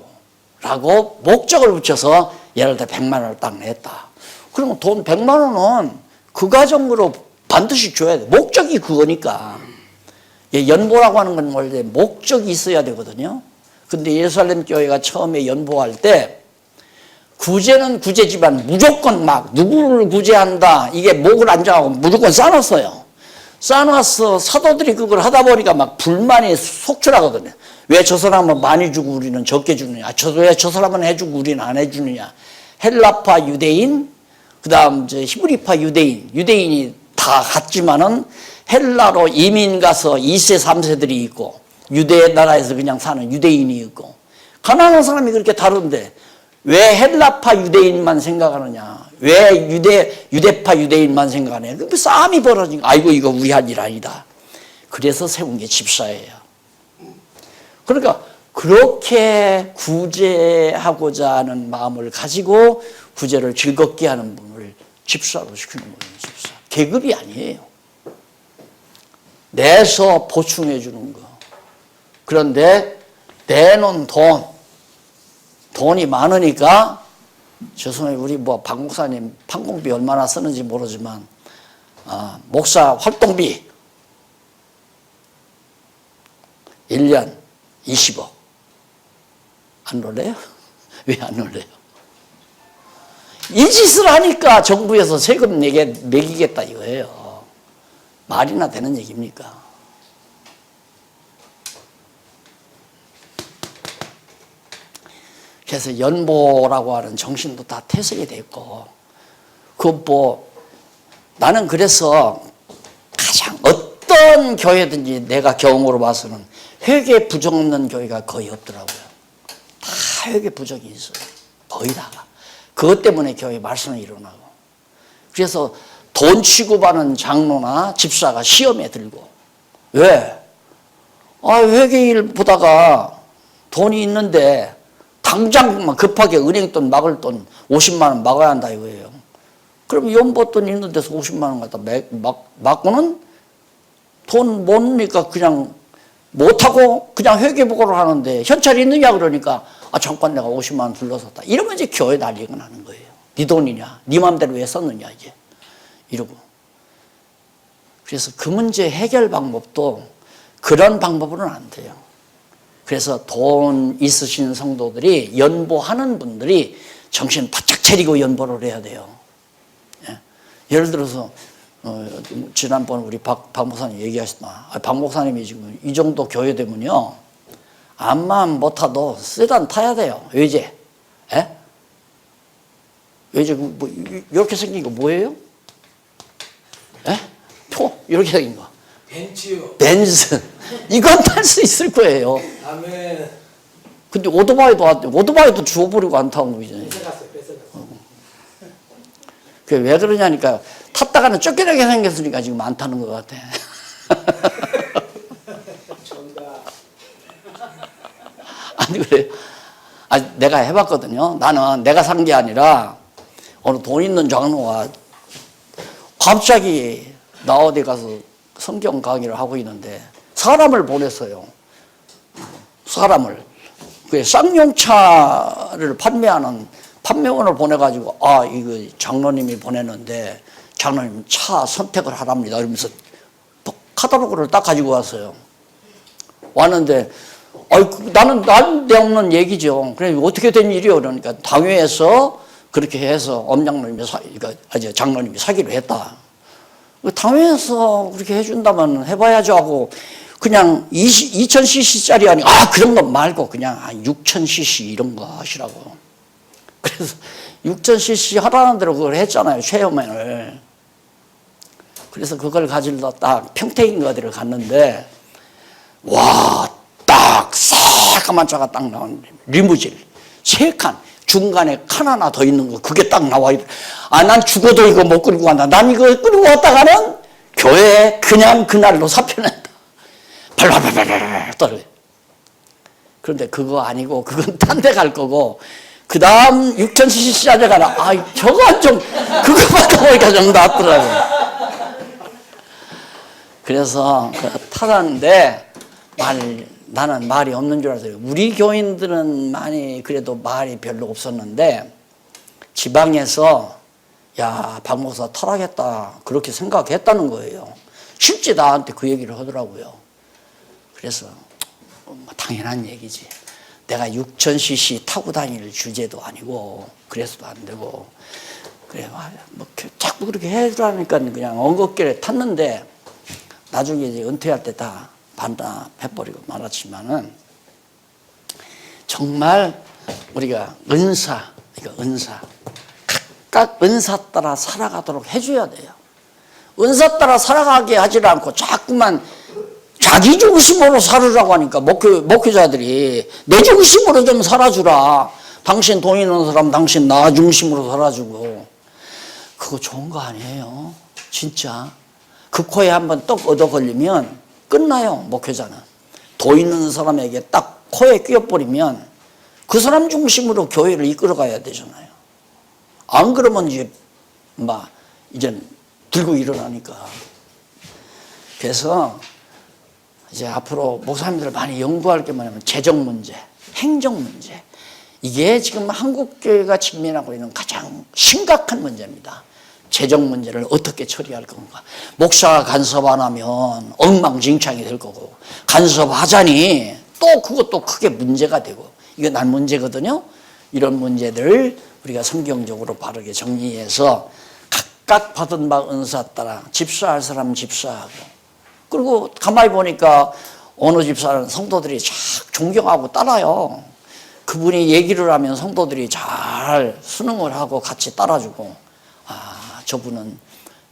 목적을 붙여서 예를 들어 100만 원을 딱 냈다. 그러면 돈 100만 원은 그 가정으로 반드시 줘야 돼. 목적이 그거니까. 연보라고 하는 건 원래 목적이 있어야 되거든요. 근데 예루살렘 교회가 처음에 연보할 때 구제는 구제지만 무조건 막 누구를 구제한다. 이게 목을 안 정하고 무조건 싸놨어요. 쌓아놨어. 사도들이 그걸 하다 보니까 막 불만이 속출하거든요. 왜 저 사람은 많이 주고 우리는 적게 주느냐. 왜 저 사람은 해주고 우리는 안 해주느냐. 헬라파 유대인, 그 다음 히브리파 유대인, 유대인이 다 같지만은 헬라로 이민 가서 2세, 3세들이 있고 유대 나라에서 그냥 사는 유대인이 있고 가난한 사람이 그렇게 다른데 왜 헬라파 유대인만 생각하느냐? 왜 유대파 유대인만 생각하느냐? 그 싸움이 벌어지니까 아이고 이거 우리 할 일 아니다. 그래서 세운 게 집사예요. 그러니까 그렇게 구제하고자 하는 마음을 가지고 구제를 즐겁게 하는 분을 집사로 시키는 거예요. 집사. 계급이 아니에요. 내서 보충해 주는 거. 그런데 내놓은 돈이 많으니까 죄송해요. 우리 박 목사님 판공비 얼마나 쓰는지 모르지만 목사 활동비 1년 20억. 안 놀래요? 왜 안 놀래요? 이 짓을 하니까 정부에서 세금 매기겠다 이거예요. 말이나 되는 얘기입니까? 그래서 연보라고 하는 정신도 다 퇴색이 됐고, 나는 그래서 가장 어떤 교회든지 내가 경험으로 봐서는 회계 부정 없는 교회가 거의 없더라고요. 다 회계 부정이 있어요. 거의 다가. 그것 때문에 교회 말씀이 일어나고. 그래서 돈 취급하는 장로나 집사가 시험에 들고. 왜? 회계일 보다가 돈이 있는데 당장 급하게 은행돈 막을 돈 50만 원 막아야 한다 이거예요. 그럼 연보돈 있는 데서 50만 원 갖다 막고는 돈 못 내니까 그냥 못하고 그냥 회계보고를 하는데 현찰이 있느냐 그러니까 잠깐 내가 50만 원 둘러섰다. 이러면 이제 교회 난리가 나는 거예요. 네 돈이냐? 네 맘대로 왜 썼느냐 이제. 이러고. 그래서 그 문제 해결 방법도 그런 방법으로는 안 돼요. 그래서 돈 있으신 성도들이 연보하는 분들이 정신 바짝 차리고 연보를 해야 돼요. 예를 들어서 지난번 우리 박 목사님 얘기하셨나? 박 목사님이 지금 이 정도 교회 되면요 암만 못 타도 세단 타야 돼요. 외제. 외제 뭐 이렇게 생긴 거 뭐예요? 이렇게 생긴 거. 벤츠요. 벤츠. 이건 탈 수 있을 거예요. 아멘. 근데 오토바이도 주워버리고 안 타고 있잖아요. 뺏어갔어요. 그게 왜 그러냐니까 탔다가는 쫓겨나게 생겼으니까 지금 안 타는 것 같아. 아니 그래. 내가 해봤거든요. 나는 내가 산 게 아니라 어느 돈 있는 장로가 갑자기 나 어디 가서 성경 강의를 하고 있는데 사람을 보냈어요. 사람을. 그 쌍용차를 판매하는 판매원을 보내가지고 이거 장로님이 보냈는데 장로님 차 선택을 하랍니다. 이러면서 카탈로그를 딱 가지고 왔어요. 왔는데 나는 난데없는 얘기죠. 그래 어떻게 된 일이요? 그러니까 당회에서 그렇게 해서 엄장로님이 장로님이 사기로 했다. 당회에서 그렇게 해준다면 해봐야죠 하고 그냥 2000cc짜리 아니 그런 거 말고 그냥 6000cc 이런 거 하시라고. 그래서 6000cc 하라는 대로 그걸 했잖아요. 체험회를. 그래서 그걸 가지러 딱 평택인가 어디를 갔는데 딱 새까만 차가 딱 나오는 리무진 3칸 중간에 칸 하나 더 있는 거 그게 딱 나와 있더라. 난 죽어도 이거 못 끌고 간다. 난 이거 끌고 왔다가는 교회에 그냥 그날로 사표낸다. 발발발발발 떨어요. 그런데 그거 아니고 그건 딴 데 갈 거고 그 다음 6000cc 짜리 가라. 저건 좀 그거만 보니까 좀 낫더라고요. 그래서 타다는데 나는 말이 없는 줄 알았어요. 우리 교인들은 많이 그래도 말이 별로 없었는데 지방에서 박 목사 타락했다 그렇게 생각했다는 거예요. 실제 나한테 그 얘기를 하더라고요. 그래서 당연한 얘기지. 내가 6000cc 타고 다닐 주제도 아니고 그래서도 안 되고 그래 자꾸 그렇게 해주라니까 그냥 엉겁게 탔는데 나중에 이제 은퇴할 때 다 반납해버리고 말았지만은 정말 우리가 은사 각각 은사 따라 살아가도록 해줘야 돼요. 은사 따라 살아가게 하지 않고 자꾸만 자기 중심으로 살으라고 하니까 목회자들이 내 중심으로 좀 살아주라. 당신 돈 있는 사람 당신 나 중심으로 살아주고. 그거 좋은 거 아니에요. 진짜. 그 코에 한번 떡 얻어 걸리면 끝나요. 목회자는. 돈 있는 사람에게 딱 코에 끼어버리면 그 사람 중심으로 교회를 이끌어가야 되잖아요. 안 그러면 이제 들고 일어나니까. 그래서 이제 앞으로 목사님들 많이 연구할 게 뭐냐면 재정 문제, 행정 문제. 이게 지금 한국교회가 직면하고 있는 가장 심각한 문제입니다. 재정 문제를 어떻게 처리할 건가. 목사가 간섭 안 하면 엉망진창이 될 거고, 간섭하자니 또 그것도 크게 문제가 되고, 이게 난 문제거든요. 이런 문제들을 우리가 성경적으로 바르게 정리해서 각각 받은 바 은사 따라 집사할 사람 집사하고, 그리고 가만히 보니까 어느 집사는 성도들이 쫙 존경하고 따라요. 그분이 얘기를 하면 성도들이 잘 순응을 하고 같이 따라주고, 저분은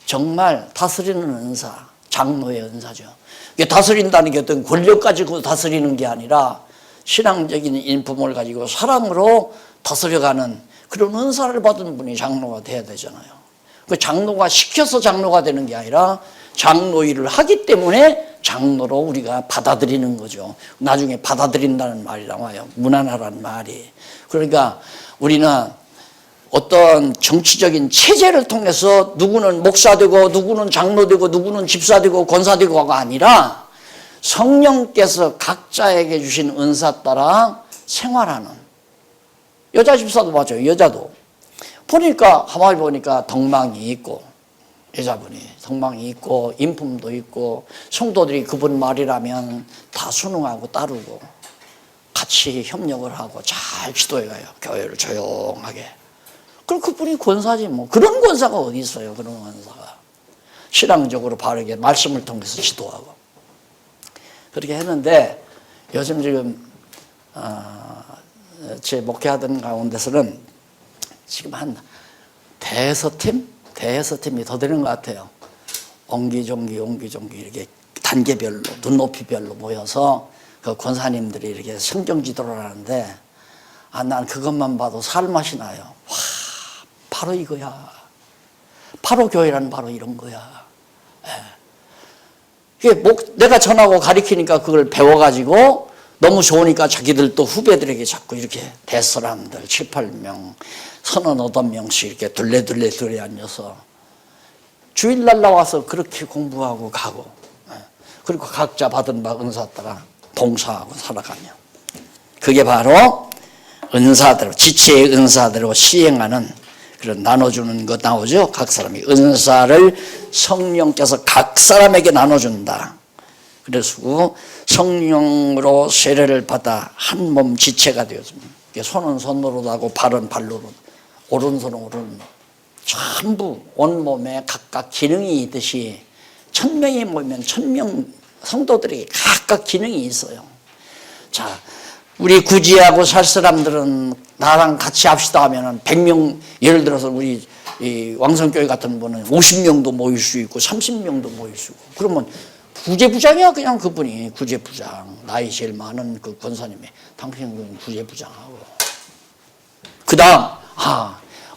정말 다스리는 은사, 장로의 은사죠. 이게 다스린다는 게 어떤 권력 가지고 다스리는 게 아니라 신앙적인 인품을 가지고 사랑으로 다스려가는 그런 은사를 받은 분이 장로가 돼야 되잖아요. 그 장로가 시켜서 장로가 되는 게 아니라 장로 일을 하기 때문에 장로로 우리가 받아들이는 거죠. 나중에 받아들인다는 말이 나와요. 무난하라는 말이. 그러니까 우리는 어떤 정치적인 체제를 통해서 누구는 목사 되고 누구는 장로 되고 누구는 집사 되고 권사 되고가 아니라 성령께서 각자에게 주신 은사 따라 생활하는. 여자 집사도 맞아요. 여자도 보니까 가만히 보니까 덕망이 있고, 여자분이 덕망이 있고 인품도 있고 성도들이 그분 말이라면 다 순응하고 따르고 같이 협력을 하고 잘 지도해가요. 교회를 조용하게. 그럼 그분이 권사지 뭐. 그런 권사가 어디 있어요. 그런 권사가. 신앙적으로 바르게 말씀을 통해서 지도하고. 그렇게 했는데 요즘 지금 제 목회하던 가운데서는 지금 한 대여서팀이 더 되는 것 같아요. 옹기종기 이렇게 단계별로 눈높이별로 모여서 그 권사님들이 이렇게 성경 지도를 하는데 난 그것만 봐도 살맛이 나요. 와, 바로 이거야. 바로 교회란 바로 이런 거야. 이게 내가 전하고 가르치니까 그걸 배워가지고 너무 좋으니까 자기들 또 후배들에게 자꾸 이렇게 대사람들 7, 8명, 38명씩 이렇게 둘레 앉아서 주일날 나와서 그렇게 공부하고 가고, 그리고 각자 받은 바 은사 따라 봉사하고 살아가며, 그게 바로 은사대로, 지체의 은사대로 시행하는 그런 나눠주는 것 나오죠. 각 사람이 은사를 성령께서 각 사람에게 나눠준다. 그래서 성령으로 세례를 받아 한 몸 지체가 되었습니다. 손은 손으로도 하고 발은 발로도, 오른손은 오른손, 전부 온몸에 각각 기능이 있듯이 1000명이 모이면 1000명 성도들이 각각 기능이 있어요. 자, 우리 구지하고 살 사람들은 나랑 같이 합시다 하면은 100명, 예를 들어서 우리 이 왕성교회 같은 분은 50명도 모일 수 있고 30명도 모일 수 있고, 그러면 구제부장이야. 그냥 그분이 구제부장, 나이 제일 많은 그 권사님이 당신은 구제부장하고, 그 다음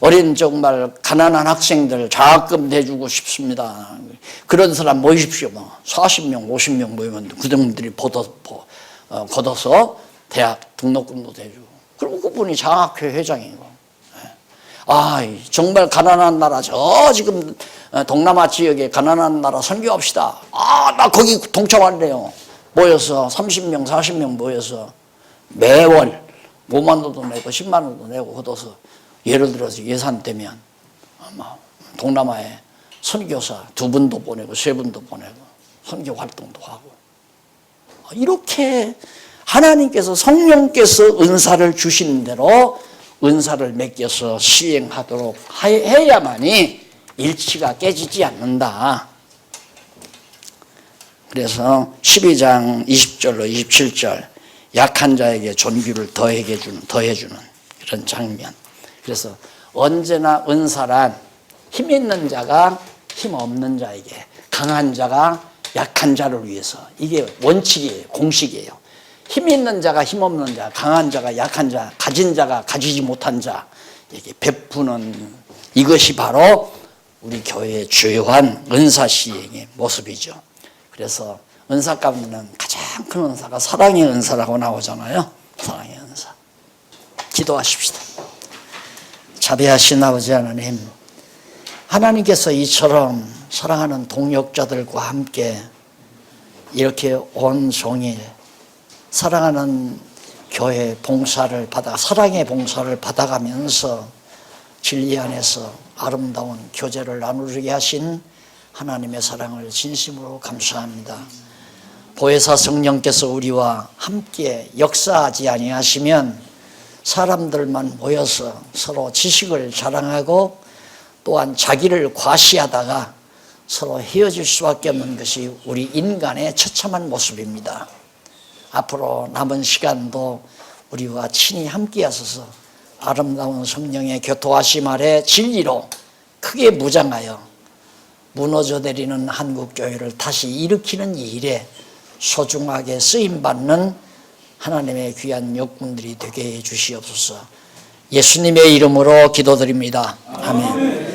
어린 정말 가난한 학생들 장학금 내주고 싶습니다. 그런 사람 모이십시오. 40명 50명 모이면 그분들이 걷어서 대학 등록금도 대주고, 그리고 그분이 장학회 회장이고. 정말 가난한 나라, 지금 동남아 지역에 가난한 나라 선교합시다. 나 거기 동참할래요. 모여서 30명 40명 모여서 매월 5만 원도 내고 10만 원도 내고 걷어서, 예를 들어서 예산되면 동남아에 선교사 2분도 보내고 3분도 보내고 선교 활동도 하고, 이렇게 하나님께서 성령께서 은사를 주신 대로 은사를 맡겨서 시행하도록 해야만이 일치가 깨지지 않는다. 그래서 12장 20절로 27절 약한 자에게 존귀를 더해주는 그런 장면. 그래서 언제나 은사란 힘 있는 자가 힘 없는 자에게, 강한 자가 약한 자를 위해서, 이게 원칙이에요. 공식이에요. 힘 있는 자가 힘 없는 자, 강한 자가 약한 자, 가진 자가 가지지 못한 자에게 베푸는, 이것이 바로 우리 교회의 주요한 은사 시행의 모습이죠. 그래서 은사 가운데는 가장 큰 은사가 사랑의 은사라고 나오잖아요. 사랑의 은사. 기도하십시다. 자비하신 아버지 하나님, 하나님께서 이처럼 사랑하는 동역자들과 함께 이렇게 온종일 사랑하는 교회 봉사를 사랑의 봉사를 받아가면서 진리 안에서 아름다운 교제를 나누게 하신 하나님의 사랑을 진심으로 감사합니다. 보혜사 성령께서 우리와 함께 역사하지 아니하시면 사람들만 모여서 서로 지식을 자랑하고 또한 자기를 과시하다가 서로 헤어질 수밖에 없는 것이 우리 인간의 처참한 모습입니다. 앞으로 남은 시간도 우리와 친히 함께 하셔서 아름다운 성령의 교토하심 아래 진리로 크게 무장하여 무너져 내리는 한국교회를 다시 일으키는 일에 소중하게 쓰임받는 하나님의 귀한 역군들이 되게 해 주시옵소서. 예수님의 이름으로 기도드립니다. 아멘.